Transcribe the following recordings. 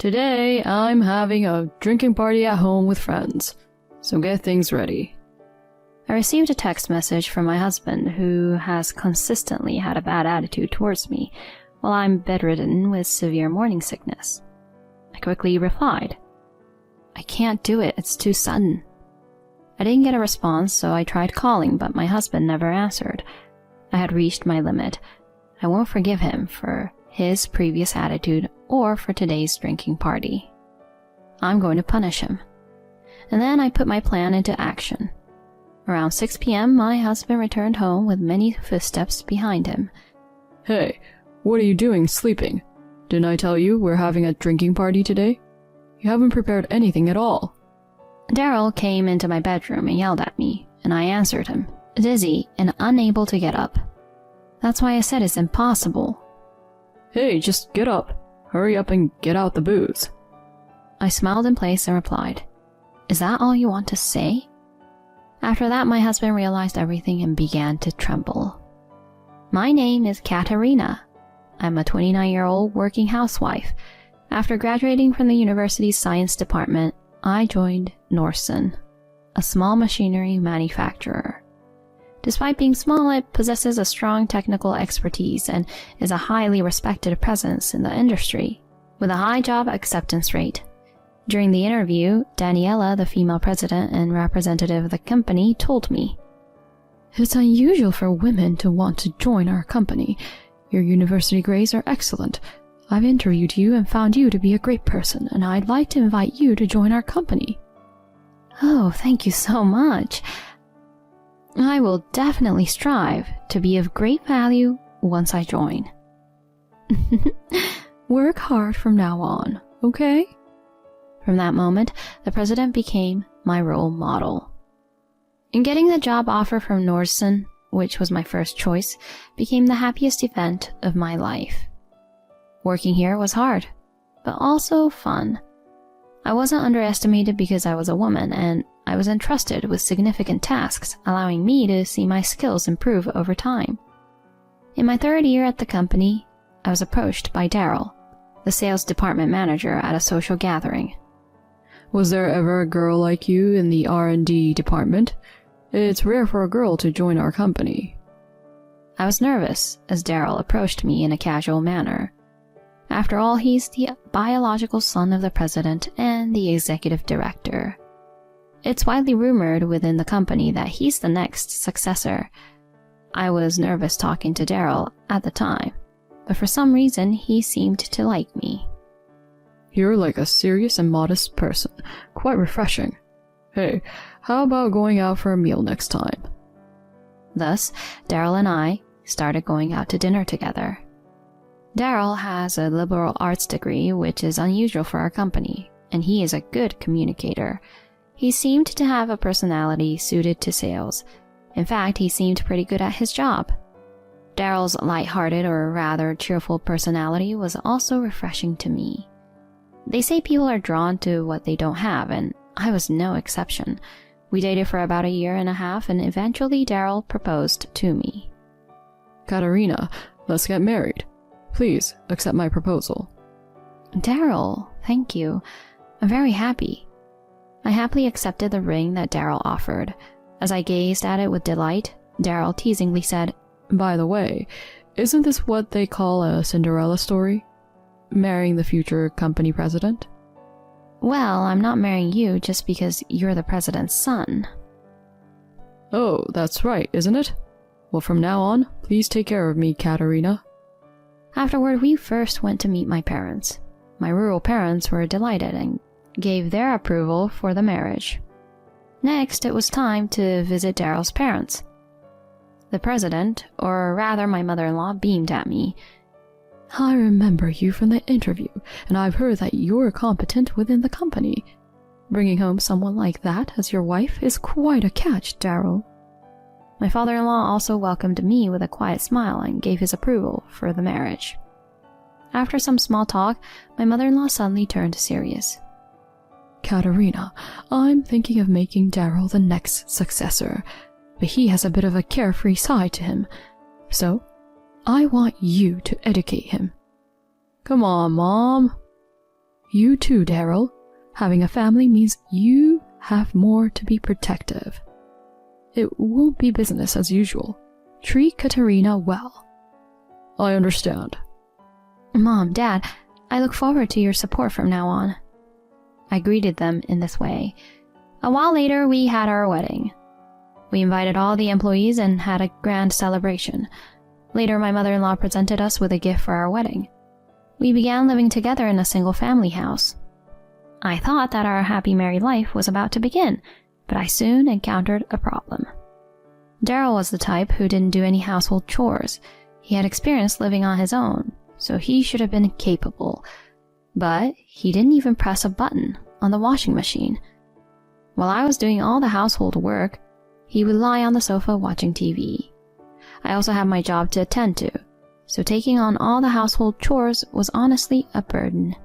Today, I'm having a drinking party at home with friends, so get things ready. I received a text message from my husband, who has consistently had a bad attitude towards me, while I'm bedridden with severe morning sickness. I quickly replied, "I can't do it, it's too sudden." I didn't get a response, so I tried calling, but my husband never answered. I had reached my limit. I won't forgive him for his previous attitude or for today's drinking party. I'm going to punish him. And then I put my plan into action. Around 6 p.m., my husband returned home with many footsteps behind him. Hey, what are you doing sleeping? Didn't I tell you we're having a drinking party today? You haven't prepared anything at all. Daryl came into my bedroom and yelled at me, and I answered him, dizzy and unable to get up. That's why I said it's impossible. Hey, just get up. Hurry up and get out the booze. I smiled in place and replied, "Is that all you want to say?" After that, my husband realized everything and began to tremble. My name is Katarina. I'm a 29-year-old working housewife. After graduating from the university's science department, I joined Nordson, a small machinery manufacturer. Despite being small, it possesses a strong technical expertise and is a highly respected presence in the industry, with a high job acceptance rate. During the interview, Daniela, the female president and representative of the company, told me, "It's unusual for women to want to join our company. Your university grades are excellent. I've interviewed you and found you to be a great person, and I'd like to invite you to join our company." Oh, thank you so much. I will definitely strive to be of great value once I join. Work hard from now on, okay? From that moment, the president became my role model. In getting the job offer from Nordson, which was my first choice, became the happiest event of my life. Working here was hard, but also fun. I wasn't underestimated because I was a woman, and I was entrusted with significant tasks, allowing me to see my skills improve over time. In my third year at the company, I was approached by Daryl, the sales department manager, at a social gathering. Was there ever a girl like you in the R&D department? It's rare for a girl to join our company. I was nervous as Daryl approached me in a casual manner. After all, he's the biological son of the president and the executive director. It's widely rumored within the company that he's the next successor. I was nervous talking to Daryl at the time, but for some reason he seemed to like me. You're like a serious and modest person. Quite refreshing. Hey, how about going out for a meal next time? Thus, Daryl and I started going out to dinner together. Daryl has a liberal arts degree, which is unusual for our company, and he is a good communicator. He seemed to have a personality suited to sales. In fact, he seemed pretty good at his job. Daryl's lighthearted, or rather cheerful personality was also refreshing to me. They say people are drawn to what they don't have, and I was no exception. We dated for about a year and a half, and eventually Daryl proposed to me. Katarina, let's get married. Please accept my proposal. Daryl, thank you. I'm very happy. I happily accepted the ring that Daryl offered. As I gazed at it with delight, Daryl teasingly said, By the way, isn't this what they call a Cinderella story? Marrying the future company president? Well, I'm not marrying you just because you're the president's son. Oh, that's right, isn't it? Well, from now on, please take care of me, Katarina. Afterward, we first went to meet my parents. My rural parents were delighted and gave their approval for the marriage. Next, it was time to visit Daryl's parents. The president, or rather my mother-in-law, beamed at me. I remember you from the interview, and I've heard that you're competent within the company. Bringing home someone like that as your wife is quite a catch, Daryl. My father-in-law also welcomed me with a quiet smile and gave his approval for the marriage. After some small talk, my mother-in-law suddenly turned serious. Katarina, I'm thinking of making Daryl the next successor, but he has a bit of a carefree side to him, so I want you to educate him. Come on, Mom. You too, Daryl. Having a family means you have more to be protective. It won't be business as usual. Treat Katerina well. I understand. Mom, Dad, I look forward to your support from now on. I greeted them in this way. A while later, we had our wedding. We invited all the employees and had a grand celebration. Later, my mother-in-law presented us with a gift for our wedding. We began living together in a single-family house. I thought that our happy married life was about to begin, but I soon encountered a problem. Daryl was the type who didn't do any household chores. He had experience living on his own, so he should have been capable. But he didn't even press a button on the washing machine. While I was doing all the household work, he would lie on the sofa watching TV. I also had my job to attend to, so taking on all the household chores was honestly a burden.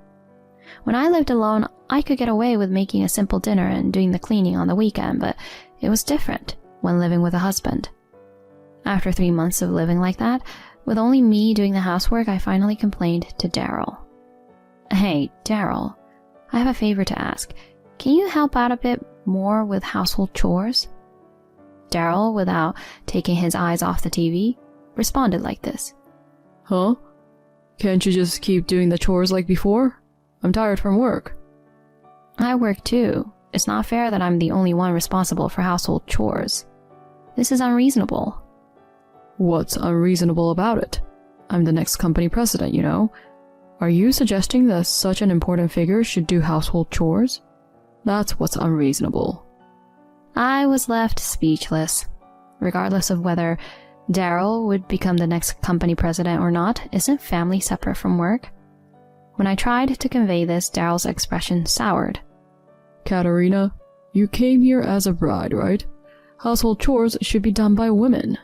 When I lived alone, I could get away with making a simple dinner and doing the cleaning on the weekend, but it was different when living with a husband. After 3 months of living like that, with only me doing the housework, I finally complained to Daryl. Hey, Daryl, I have a favor to ask. Can you help out a bit more with household chores? Daryl, without taking his eyes off the TV, responded like this. Huh? Can't you just keep doing the chores like before? I'm tired from work. I work too. It's not fair that I'm the only one responsible for household chores. This is unreasonable. What's unreasonable about it? I'm the next company president, you know. Are you suggesting that such an important figure should do household chores? That's what's unreasonable. I was left speechless. Regardless of whether Daryl would become the next company president or not, isn't family separate from work? When I tried to convey this, Daryl's expression soured. Katerina, you came here as a bride, right? Household chores should be done by women.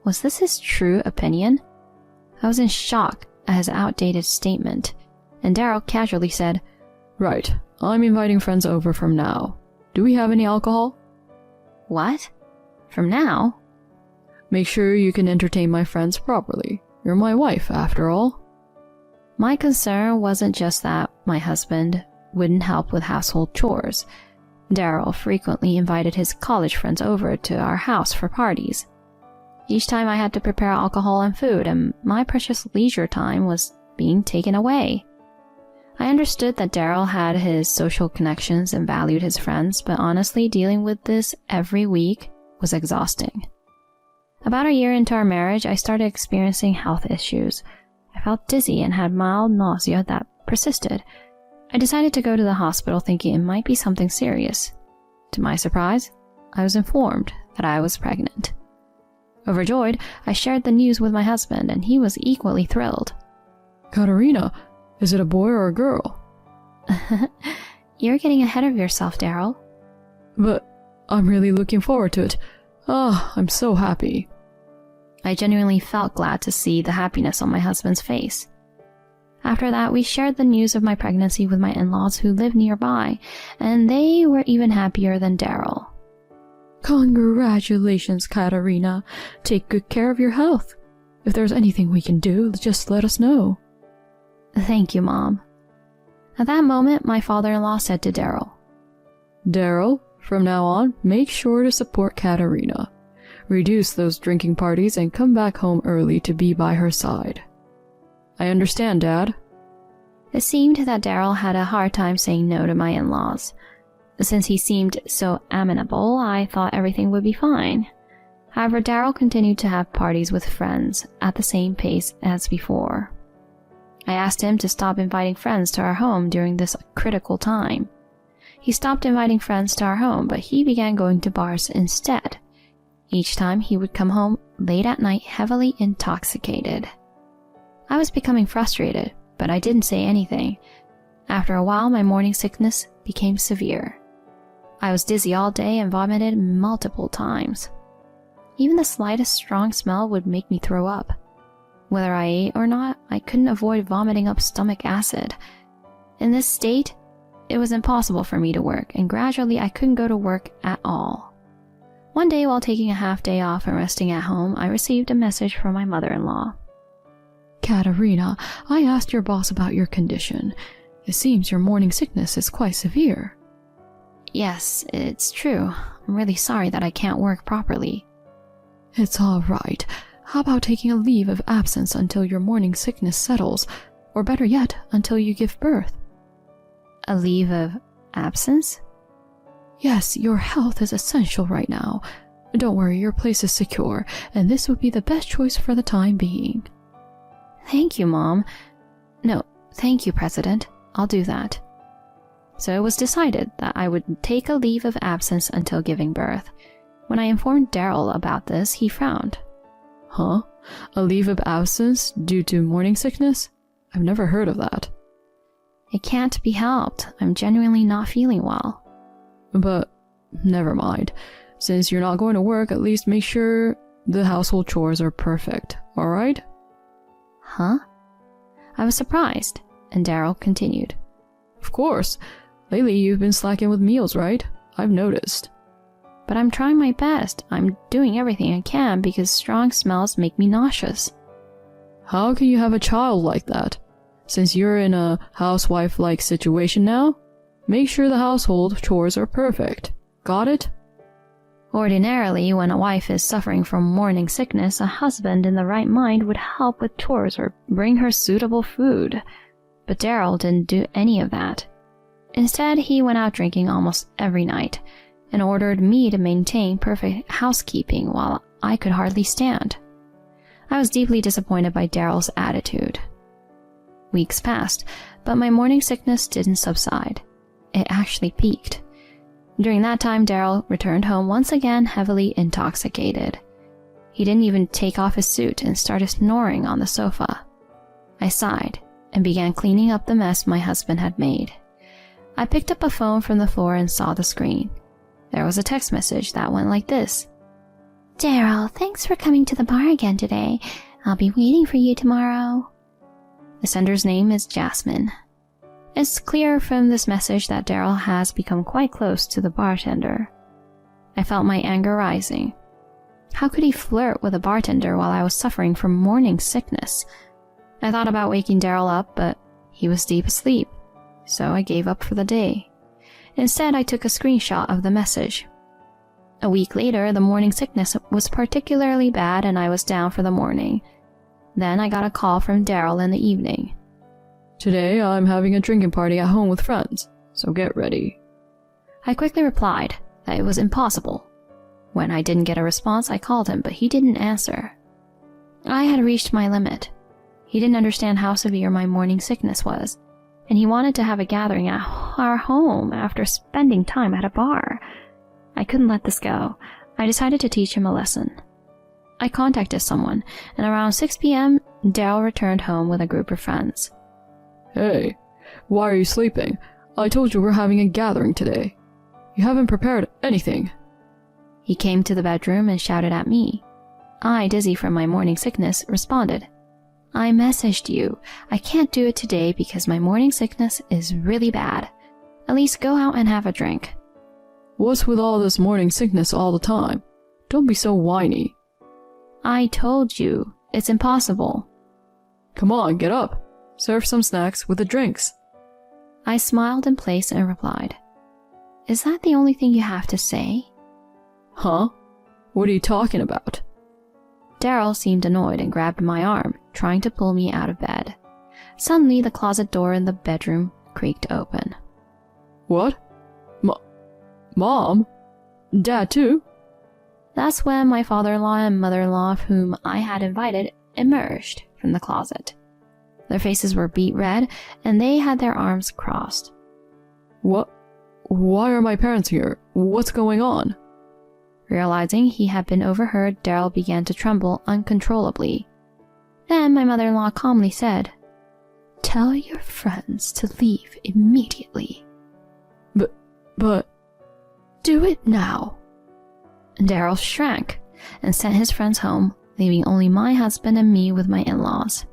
Was this his true opinion? I was in shock at his outdated statement, and Daryl casually said, Right, I'm inviting friends over from now. Do we have any alcohol? What? From now? Make sure you can entertain my friends properly. You're my wife, after all. My concern wasn't just that my husband wouldn't help with household chores. Daryl frequently invited his college friends over to our house for parties. Each time I had to prepare alcohol and food, and my precious leisure time was being taken away. I understood that Daryl had his social connections and valued his friends, but honestly, dealing with this every week was exhausting. About a year into our marriage, I started experiencing health issues. I felt dizzy and had mild nausea that persisted. I decided to go to the hospital thinking it might be something serious. To my surprise, I was informed that I was pregnant. Overjoyed, I shared the news with my husband, and he was equally thrilled. Katerina, is it a boy or a girl? You're getting ahead of yourself, Daryl. But I'm really looking forward to it. I'm so happy. I genuinely felt glad to see the happiness on my husband's face. After that, we shared the news of my pregnancy with my in-laws who lived nearby, and they were even happier than Daryl. Congratulations, Katerina. Take good care of your health. If there's anything we can do, just let us know. Thank you, Mom. At that moment, my father-in-law said to Daryl, Daryl, from now on, make sure to support Katerina. Reduce those drinking parties and come back home early to be by her side. I understand, Dad. It seemed that Daryl had a hard time saying no to my in-laws. Since he seemed so amenable, I thought everything would be fine. However, Daryl continued to have parties with friends at the same pace as before. I asked him to stop inviting friends to our home during this critical time. He stopped inviting friends to our home, but he began going to bars instead. Each time he would come home late at night heavily intoxicated. I was becoming frustrated, but I didn't say anything. After a while, my morning sickness became severe. I was dizzy all day and vomited multiple times. Even the slightest strong smell would make me throw up. Whether I ate or not, I couldn't avoid vomiting up stomach acid. In this state, it was impossible for me to work, and gradually I couldn't go to work at all. One day, while taking a half day off and resting at home, I received a message from my mother-in-law. Katerina, I asked your boss about your condition. It seems your morning sickness is quite severe. Yes, it's true. I'm really sorry that I can't work properly. It's all right. How about taking a leave of absence until your morning sickness settles, or better yet, until you give birth? A leave of absence? Yes, your health is essential right now. Don't worry, your place is secure, and this would be the best choice for the time being. Thank you, Mom. No, thank you, President. I'll do that. So it was decided that I would take a leave of absence until giving birth. When I informed Daryl about this, he frowned. Huh? A leave of absence due to morning sickness? I've never heard of that. It can't be helped. I'm genuinely not feeling well. But never mind. Since you're not going to work, at least make sure the household chores are perfect, alright? Huh? I was surprised, and Daryl continued. Of course. Lately you've been slacking with meals, right? I've noticed. But I'm trying my best. I'm doing everything I can because strong smells make me nauseous. How can you have a child like that? Since you're in a housewife-like situation now, make sure the household chores are perfect. Got it? Ordinarily, when a wife is suffering from morning sickness, a husband in the right mind would help with chores or bring her suitable food. But Daryl didn't do any of that. Instead, he went out drinking almost every night and ordered me to maintain perfect housekeeping while I could hardly stand. I was deeply disappointed by Daryl's attitude. Weeks passed, but my morning sickness didn't subside. It actually peaked. During that time, Daryl returned home once again heavily intoxicated. He didn't even take off his suit and started snoring on the sofa. I sighed and began cleaning up the mess my husband had made. I picked up a phone from the floor and saw the screen. There was a text message that went like this. Daryl, thanks for coming to the bar again today. I'll be waiting for you tomorrow. The sender's name is Jasmine. It's clear from this message that Daryl has become quite close to the bartender. I felt my anger rising. How could he flirt with a bartender while I was suffering from morning sickness? I thought about waking Daryl up, but he was deep asleep, so I gave up for the day. Instead, I took a screenshot of the message. A week later, the morning sickness was particularly bad and I was down for the morning. Then I got a call from Daryl in the evening. Today I'm having a drinking party at home with friends, so get ready. I quickly replied that it was impossible. When I didn't get a response, I called him, but he didn't answer. I had reached my limit. He didn't understand how severe my morning sickness was, and he wanted to have a gathering at our home after spending time at a bar. I couldn't let this go. I decided to teach him a lesson. I contacted someone, and around 6 p.m., Daryl returned home with a group of friends. Hey, why are you sleeping? I told you we're having a gathering today. You haven't prepared anything. He came to the bedroom and shouted at me. I, dizzy from my morning sickness, responded, I messaged you. I can't do it today because my morning sickness is really bad. At least go out and have a drink. What's with all this morning sickness all the time? Don't be so whiny. I told you. It's impossible. Come on, get up. Serve some snacks with the drinks. I smiled in place and replied, Is that the only thing you have to say? Huh? What are you talking about? Daryl seemed annoyed and grabbed my arm, trying to pull me out of bed. Suddenly, the closet door in the bedroom creaked open. What? Mom? Dad too? That's when my father-in-law and mother-in-law, whom I had invited, emerged from the closet. Their faces were beet red, and they had their arms crossed. What? Why are my parents here? What's going on? Realizing he had been overheard, Daryl began to tremble uncontrollably. Then my mother-in-law calmly said, Tell your friends to leave immediately. But... Do it now. Daryl shrank and sent his friends home, leaving only my husband and me with my in-laws.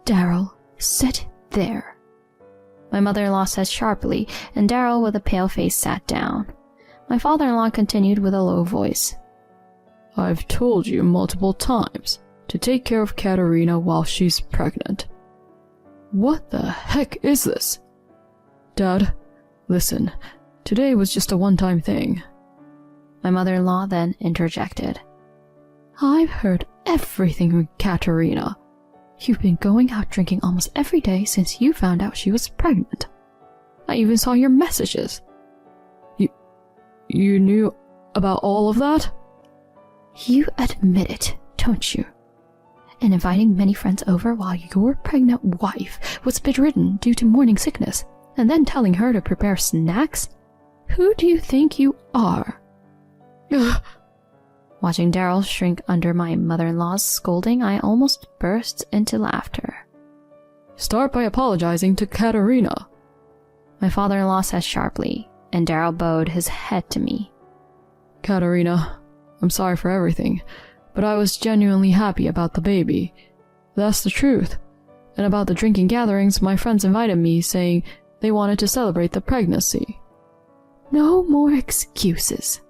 Daryl, sit there. My mother-in-law said sharply, and Daryl with a pale face sat down. My father-in-law continued with a low voice. I've told you multiple times to take care of Katerina while she's pregnant. What the heck is this? Dad, listen, today was just a one-time thing. My mother-in-law then interjected. I've heard everything from Katerina. You've been going out drinking almost every day since you found out she was pregnant. I even saw your messages. You knew about all of that? You admit it, don't you? And inviting many friends over while your pregnant wife was bedridden due to morning sickness, and then telling her to prepare snacks? Who do you think you are? Watching Daryl shrink under my mother-in-law's scolding, I almost burst into laughter. Start by apologizing to Katerina. My father-in-law said sharply, and Daryl bowed his head to me. Katerina, I'm sorry for everything, but I was genuinely happy about the baby. That's the truth. And about the drinking gatherings, my friends invited me, saying they wanted to celebrate the pregnancy. No more excuses,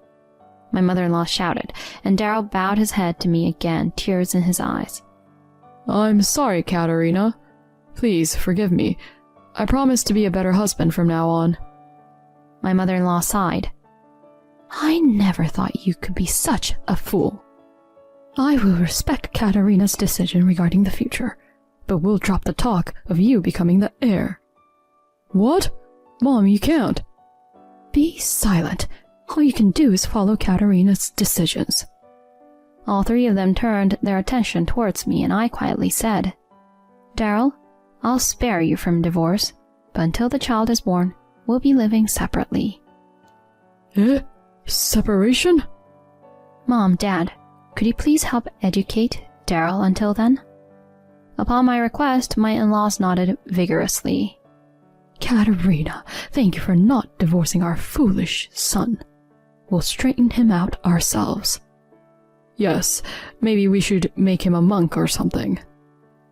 my mother-in-law shouted, and Daryl bowed his head to me again, tears in his eyes. I'm sorry, Katerina. Please forgive me. I promise to be a better husband from now on. My mother-in-law sighed. I never thought you could be such a fool. I will respect Katerina's decision regarding the future, but we'll drop the talk of you becoming the heir. What? Mom, you can't. Be silent. All you can do is follow Katerina's decisions. All three of them turned their attention towards me, and I quietly said, Daryl, I'll spare you from divorce, but until the child is born, we'll be living separately. Separation? Mom, Dad, could you please help educate Daryl until then? Upon my request, my in-laws nodded vigorously. Katerina, thank you for not divorcing our foolish son. We'll straighten him out ourselves. Yes, maybe we should make him a monk or something.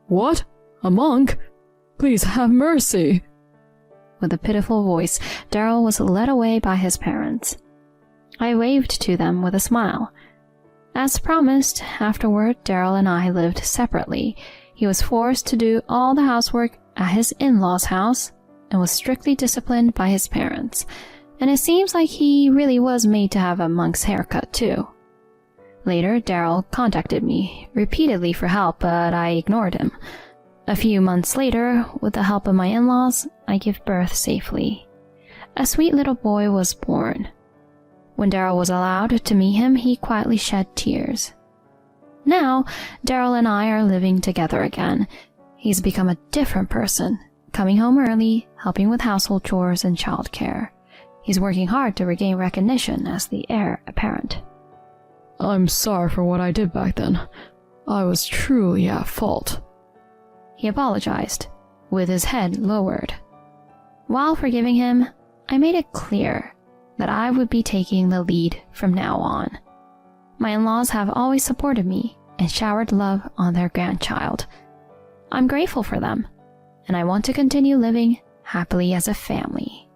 What? A monk? Please have mercy. With a pitiful voice, Daryl was led away by his parents. I waved to them with a smile. As promised, afterward, Daryl and I lived separately. He was forced to do all the housework at his in-laws' house and was strictly disciplined by his parents. And it seems like he really was made to have a monk's haircut, too. Later, Daryl contacted me repeatedly for help, but I ignored him. A few months later, with the help of my in-laws, I gave birth safely. A sweet little boy was born. When Daryl was allowed to meet him, he quietly shed tears. Now, Daryl and I are living together again. He's become a different person, coming home early, helping with household chores and childcare. He's working hard to regain recognition as the heir apparent. I'm sorry for what I did back then. I was truly at fault. He apologized, with his head lowered. While forgiving him, I made it clear that I would be taking the lead from now on. My in-laws have always supported me and showered love on their grandchild. I'm grateful for them, and I want to continue living happily as a family.